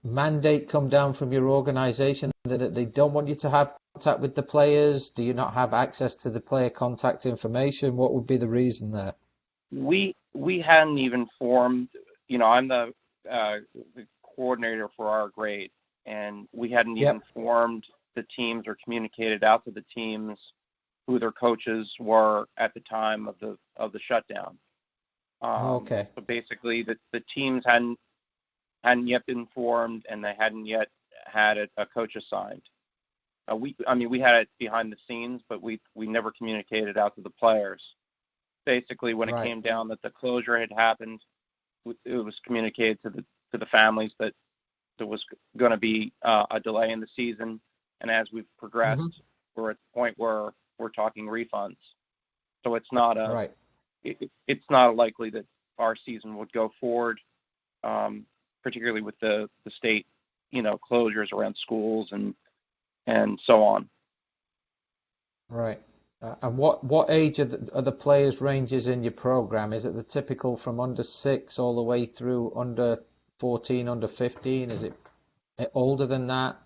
mandate come down from your organization that they don't want you to have contact with the players? Do you not have access to the player contact information? What would be the reason there? We hadn't even formed. I'm the coordinator for our grade, and we hadn't even formed the teams or communicated out to the teams who their coaches were at the time of the shutdown. Okay. So basically, the teams hadn't yet been formed, and they hadn't yet had a coach assigned. We had it behind the scenes, but we never communicated out to the players. Basically, when it came down that the closure had happened, it was communicated to the families that there was going to be a delay in the season. And as we've progressed, we're at the point where we're talking refunds. So it's not it's not likely that our season would go forward, particularly with the state, closures around schools and so on. Right. And what age are the players' ranges in your program? Is it the typical from under 6 all the way through under 14, under 15? Is it older than that?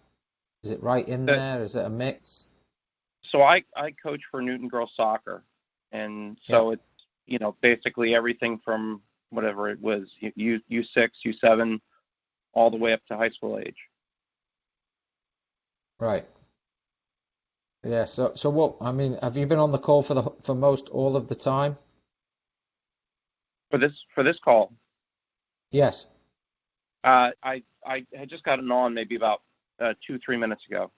Is it right in there? Is it a mix? So I coach for Newton Girls Soccer, and so it's basically everything from whatever it was, U6, U7, all the way up to high school age. Right. Yeah. So what? I mean, have you been on the call for most all of the time? For this call? Yes. I had just gotten on maybe about 2-3 minutes ago.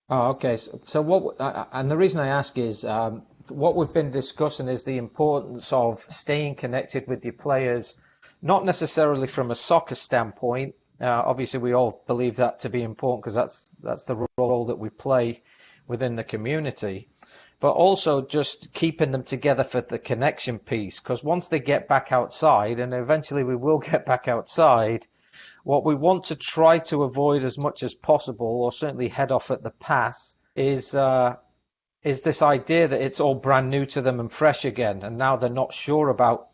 Oh, okay. So what? And the reason I ask is what we've been discussing is the importance of staying connected with your players, not necessarily from a soccer standpoint. Obviously, we all believe that to be important because that's the role that we play within the community, but also just keeping them together for the connection piece. Because once they get back outside, and eventually we will get back outside, what we want to try to avoid as much as possible, or certainly head off at the pass, is this idea that it's all brand new to them and fresh again, and now they're not sure about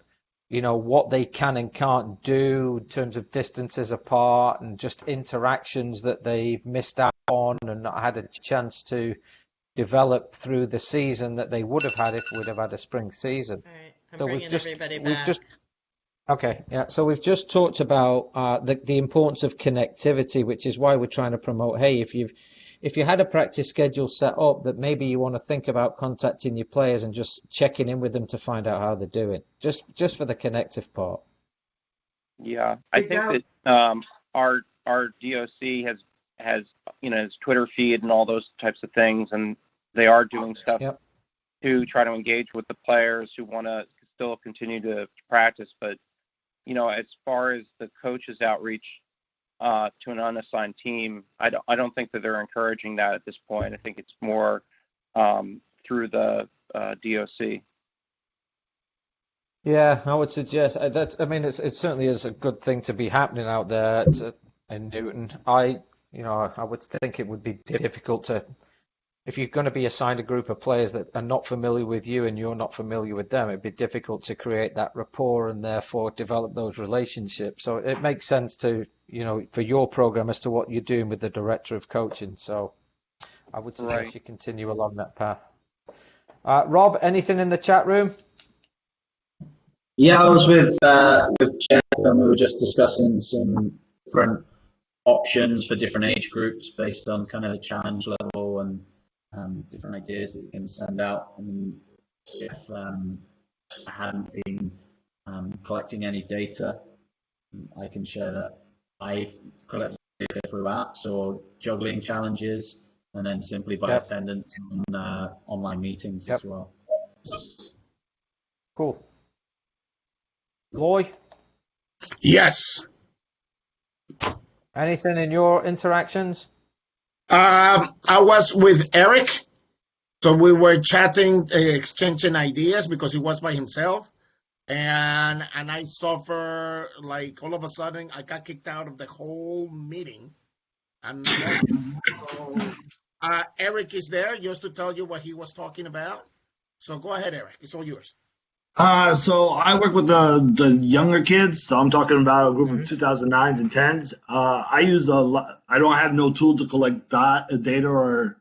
what they can and can't do in terms of distances apart and just interactions that they've missed out on and not had a chance to develop through the season that they would have had if we'd have had a spring season. All right, I'm bringing everybody back. Okay, yeah. So we've just talked about the importance of connectivity, which is why we're trying to promote. Hey, if you had a practice schedule set up, that maybe you want to think about contacting your players and just checking in with them to find out how they're doing, just for the connective part. Yeah, I think that our DOC has his Twitter feed and all those types of things, and they are doing stuff to try to engage with the players who want to still continue to practice. But as far as the coaches' outreach to an unassigned team, I don't think that they're encouraging that at this point. I think it's more through the DOC. Yeah, I would suggest that. I mean, it certainly is a good thing to be happening out there in Newton. I would think it would be difficult to, if you're going to be assigned a group of players that are not familiar with you and you're not familiar with them, it'd be difficult to create that rapport and therefore develop those relationships. So it makes sense to, for your program as to what you're doing with the director of coaching. So I would suggest you continue along that path. Rob, anything in the chat room? Yeah, I was with Jeff and we were just discussing some different options for different age groups based on kind of the challenge level and different ideas that you can send out. And if I hadn't been collecting any data, I can share that I collect data through apps or juggling challenges, and then simply by attendance on online meetings as well. Cool. Loy? Yes. Anything in your interactions? I was with Eric, so we were chatting, exchanging ideas because he was by himself, and I suffer like all of a sudden I got kicked out of the whole meeting, and so, Eric is there just to tell you what he was talking about. So go ahead, Eric. It's all yours. So I work with the younger kids. So I'm talking about a group of 2009s and 10s. I use I don't have no tool to collect data or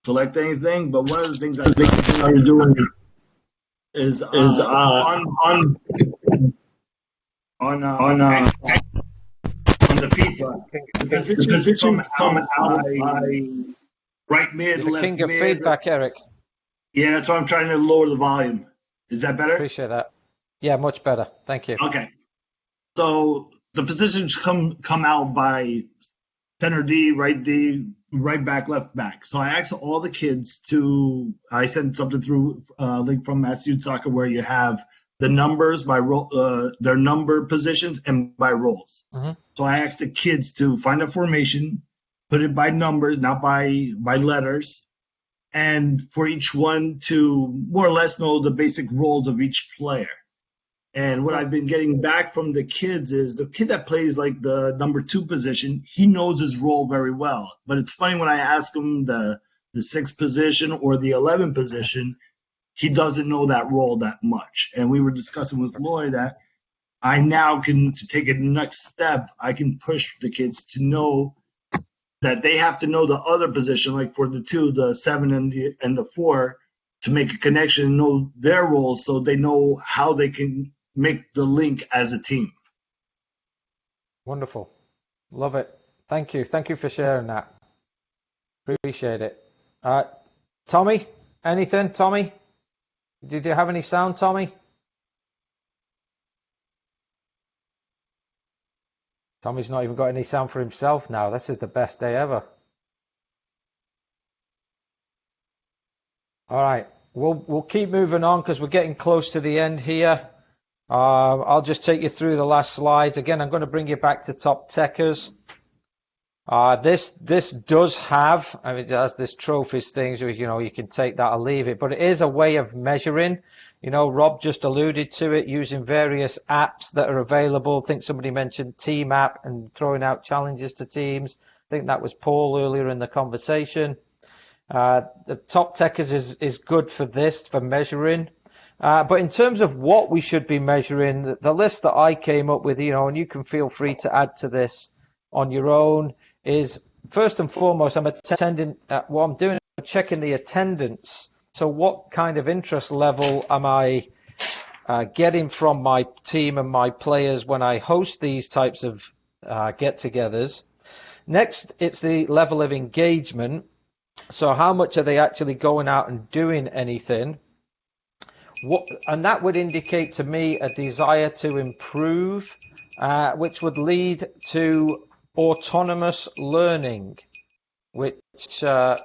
collect anything. But one of the things I think I'm doing is on the feedback. The positions come out right mid, You're the left king of mid. feedback, Eric. Yeah, that's why I'm trying to lower the volume. Is that better? Appreciate that. Yeah, much better. Thank you. Okay. So the positions come out by center D, right back, left back. So I asked all the kids I sent something through a link from Mass Youth Soccer where you have the numbers by their number positions and by roles. Mhm. So I asked the kids to find a formation, put it by numbers, not by letters, and for each one to more or less know the basic roles of each player. And what I've been getting back from the kids is the kid that plays like the number 2 position, he knows his role very well. But it's funny when I ask him the 6th position or the 11th position, he doesn't know that role that much. And we were discussing with Lloyd that I now can, to take it next step, I can push the kids to know that they have to know the other position, like for the 2, the 7 and the 4, to make a connection and know their roles so they know how they can make the link as a team. Wonderful. Love it. Thank you. Thank you for sharing that. Appreciate it. Tommy, anything? Tommy? Did you have any sound, Tommy? Tommy's not even got any sound for himself now. This is the best day ever. All right. We'll keep moving on because we're getting close to the end here. I'll just take you through the last slides. Again, I'm going to bring you back to Top Techers. This does have, I mean, it has this trophies things, you can take that or leave it, but it is a way of measuring. Rob just alluded to it, using various apps that are available. I think somebody mentioned Team App and throwing out challenges to teams. I think that was Paul earlier in the conversation. The Top Techers is good for this, for measuring. But in terms of what we should be measuring, the list that I came up with, and you can feel free to add to this on your own, is first and foremost, I'm checking the attendance. So what kind of interest level am I getting from my team and my players when I host these types of get-togethers? Next, it's the level of engagement. So how much are they actually going out and doing anything? And that would indicate to me a desire to improve, which would lead to autonomous learning, which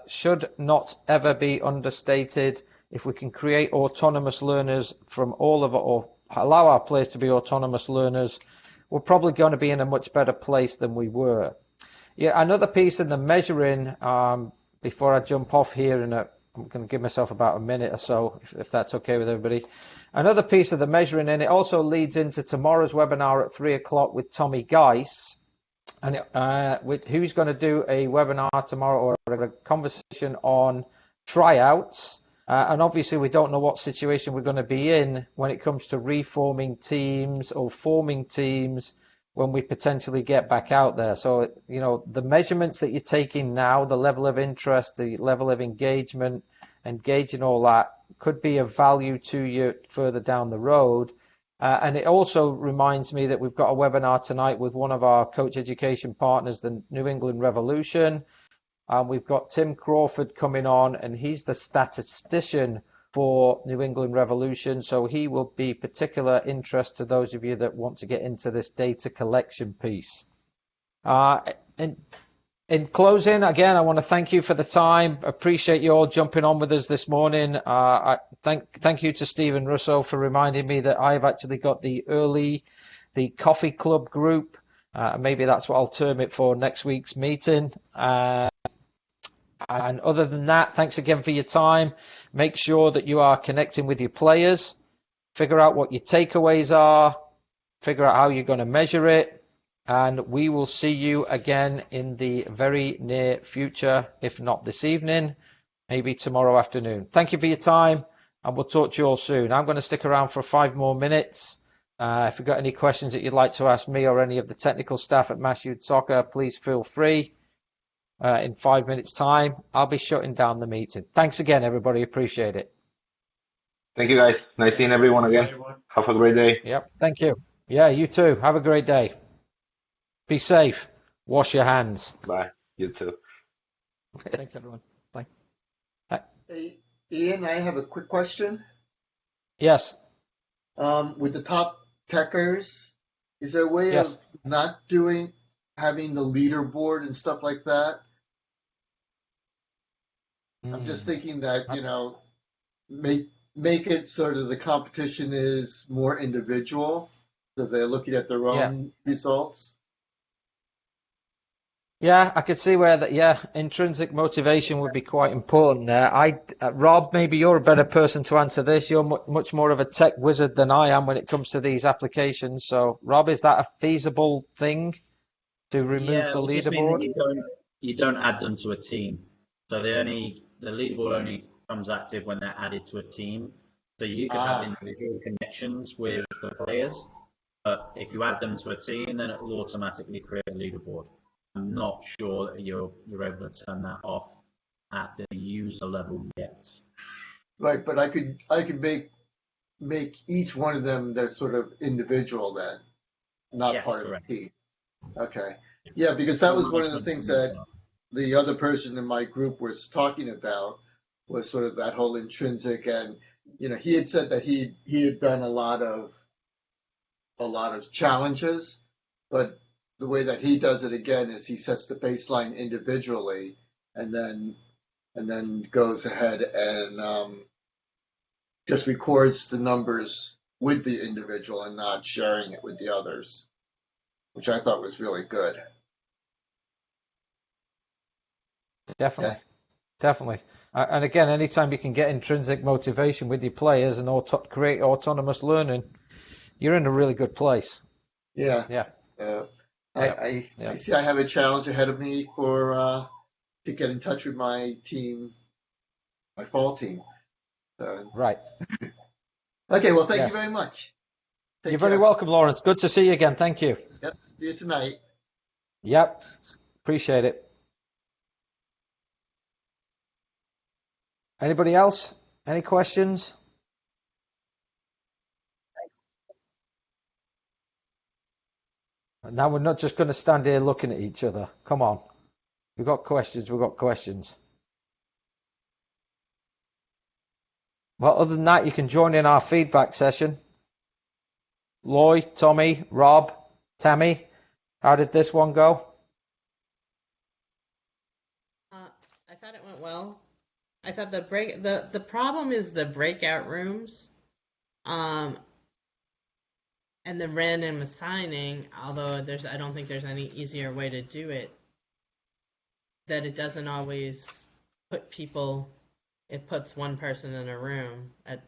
should not ever be understated. If we can create autonomous learners from or allow our players to be autonomous learners, we're probably going to be in a much better place than we were. Yeah, another piece in the measuring, before I jump off here, and I'm going to give myself about a minute or so, if that's okay with everybody. Another piece of the measuring, and it also leads into tomorrow's webinar at 3 o'clock with Tommy Geiss. And who's going to do a webinar tomorrow or a conversation on tryouts. And obviously we don't know what situation we're going to be in when it comes to reforming teams or forming teams when we potentially get back out there. So, the measurements that you're taking now, the level of interest, the level of engagement, engaging all that could be of value to you further down the road. And it also reminds me that we've got a webinar tonight with one of our coach education partners, the New England Revolution. We've got Tim Crawford coming on, and he's the statistician for New England Revolution. So he will be particular interest to those of you that want to get into this data collection piece. In closing, again, I want to thank you for the time. Appreciate you all jumping on with us this morning. Thank you to Stephen Russo for reminding me that I've actually got the coffee club group. Maybe that's what I'll term it for next week's meeting. And other than that, thanks again for your time. Make sure that you are connecting with your players. Figure out what your takeaways are. Figure out how you're going to measure it. And we will see you again in the very near future, if not this evening, maybe tomorrow afternoon. Thank you for your time, and we'll talk to you all soon. I'm going to stick around for 5 more minutes. If you've got any questions that you'd like to ask me or any of the technical staff at Mass Youth Soccer, please feel free. In 5 minutes' time, I'll be shutting down the meeting. Thanks again, everybody. Appreciate it. Thank you, guys. Nice seeing everyone again. Have a great day. Yep. Thank you. Yeah, you too. Have a great day. Be safe. Wash your hands. Bye. You too. Thanks, everyone. Bye. Hey, Ian, I have a quick question. Yes. With the Top Techers, is there a way of not having the leaderboard and stuff like that? I'm just thinking that, make it sort of the competition is more individual, so they're looking at their own results. Yeah, I could see where that. Yeah, intrinsic motivation would be quite important there. Rob, maybe you're a better person to answer this. You're much more of a tech wizard than I am when it comes to these applications. So, Rob, is that a feasible thing to remove the it would just mean that leaderboard? you don't add them to a team. So the leaderboard only becomes active when they're added to a team. So you can have individual connections with the players, but if you add them to a team, then it will automatically create a leaderboard. I'm not sure that you're able to turn that off at the user level yet. Right, but I could make each one of them their sort of individual then, not part of the team. Okay. Yeah, because that was one of the things that the other person in my group was talking about, was sort of that whole intrinsic, and he had said that he had done a lot of challenges, but the way that he does it again is he sets the baseline individually, and then goes ahead and just records the numbers with the individual and not sharing it with the others, which I thought was really good. Definitely. Definitely. And again, anytime you can get intrinsic motivation with your players and create autonomous learning, you're in a really good place. Yeah. Yeah. I see I have a challenge ahead of me to get in touch with my team, my fall team. So. Right. Okay, well, thank you very much. You're very welcome, Lawrence. Good to see you again. Thank you. Yep. See you tonight. Yep. Appreciate it. Anybody else? Any questions? Now we're not just going to stand here looking at each other. Come on. We've got questions. We've got questions. Well, other than that, you can join in our feedback session. Lloyd, Tommy, Rob, Tammy, how did this one go? I thought it went well. I thought the problem is the breakout rooms, and the random assigning. Although I don't think there's any easier way to do it. That it doesn't always put people. It puts one person in a room at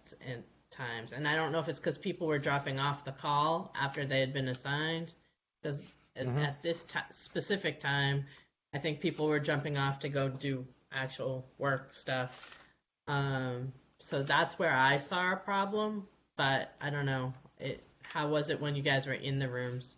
times, and I don't know if it's because people were dropping off the call after they had been assigned. Because at this specific time, I think people were jumping off to go do actual work stuff. So that's where I saw a problem, but I don't know. How was it when you guys were in the rooms?